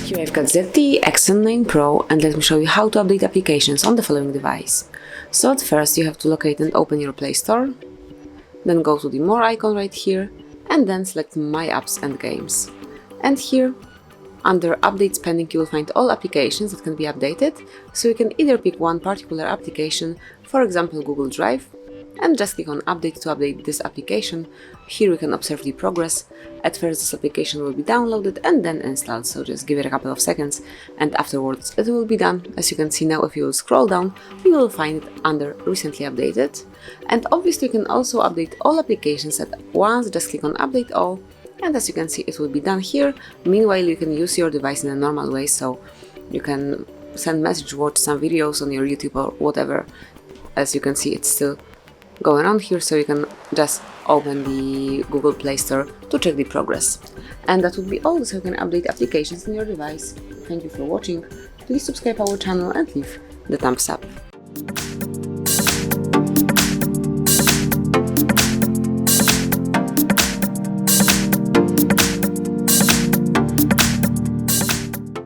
Here I've got ZTE Axon 9 Pro, and let me show you how to update applications on the following device. So at first you have to locate and open your Play Store, then go to the More icon right here, and then select My Apps and Games. And here, under Updates Pending, you will find all applications that can be updated, so you can either pick one particular application, for example Google Drive, and just click on Update to update this application. Here we can observe the progress. At first this application will be downloaded and then installed, so just give it a couple of seconds and afterwards it will be done. As you can see now, if you will scroll down, you will find it under Recently Updated. And obviously you can also update all applications at once, just click on Update All, and as you can see it will be done here. Meanwhile you can use your device in a normal way, so you can send message, watch some videos on your YouTube or whatever. As you can see, it's still going on here, so you can just open the Google Play Store to check the progress. And that would be all, so you can update applications on your device. Thank you for watching. Please subscribe our channel and leave the thumbs up.